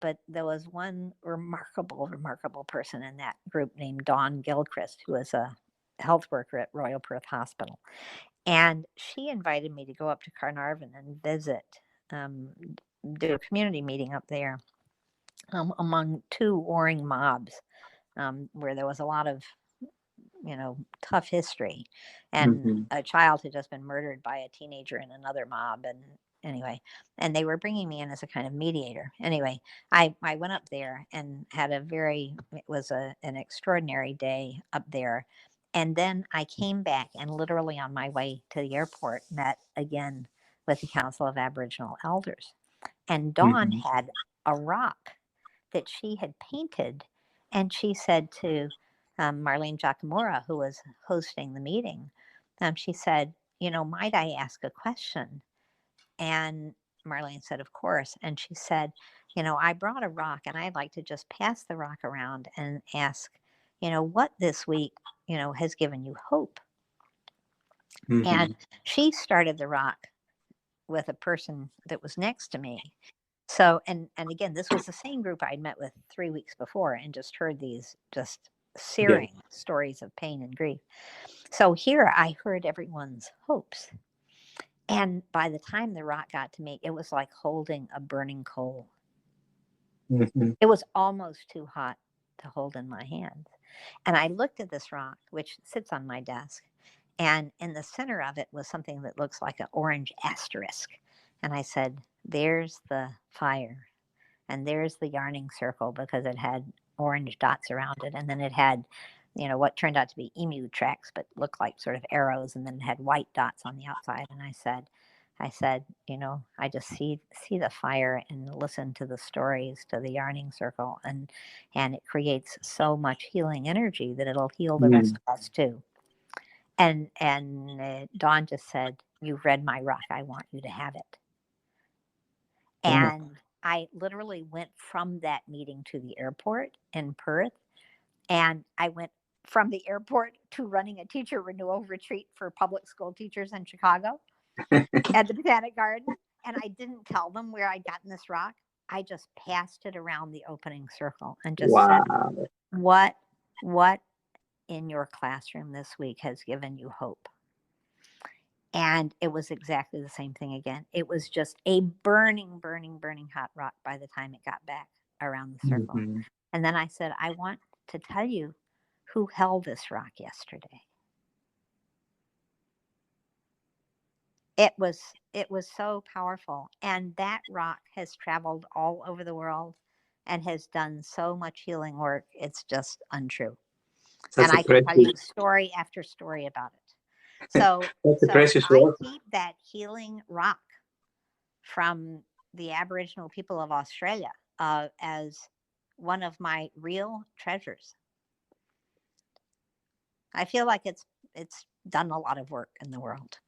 but there was one remarkable person in that group named Dawn Gilchrist, who was a health worker at Royal Perth Hospital. And she invited me to go up to Carnarvon and visit, um, do a community meeting up there, among two warring mobs, where there was a lot of, tough history. And Mm-hmm. a child had just been murdered by a teenager in another mob. And anyway, and they were bringing me in as a kind of mediator. Anyway, I went up there and had it was an extraordinary day up there. And then I came back and literally on my way to the airport met again with the Council of Aboriginal Elders. And Dawn Mm-hmm. had a rock that she had painted. And she said to Marlene Giacomora, who was hosting the meeting, she said, might I ask a question? And Marlene said, of course. And she said, I brought a rock and I'd like to just pass the rock around and ask, what this week, has given you hope. Mm-hmm. And she started the rock with a person that was next to me. So, and again, this was the same group I'd met with 3 weeks before and just heard these just Yeah. searing stories of pain and grief. So here I heard everyone's hopes. And by the time the rock got to me, it was like holding a burning coal. Mm-hmm. It was almost too hot to hold in my hands. And I looked at this rock, which sits on my desk, and in the center of it was something that looks like an orange asterisk. And I said, there's the fire. And there's the yarning circle because it had orange dots around it. And then it had, what turned out to be emu tracks, but looked like sort of arrows. And then it had white dots on the outside. And I said, I just see the fire and listen to the stories, to the yarning circle, and it creates so much healing energy that it'll heal the rest Mm. of us too. And Dawn just said, "You've read my rock. I want you to have it." Oh, And I literally went from that meeting to the airport in Perth, and I went from the airport to running a teacher renewal retreat for public school teachers in Chicago at the Botanic Garden. And I didn't tell them where I'd gotten this rock. I just passed it around the opening circle and just said, wow. what in your classroom this week has given you hope? And it was exactly the same thing again. It was just a burning hot rock by the time it got back around the circle. Mm-hmm. And then I said, I want to tell you who held this rock yesterday. It was so powerful. And that rock has traveled all over the world and has done so much healing work. It's just untrue. And That's a I can tell precious, you story after story about it. So that's a so precious I work. keep that healing rock from the Aboriginal people of Australia as one of my real treasures. I feel like it's done a lot of work in the world.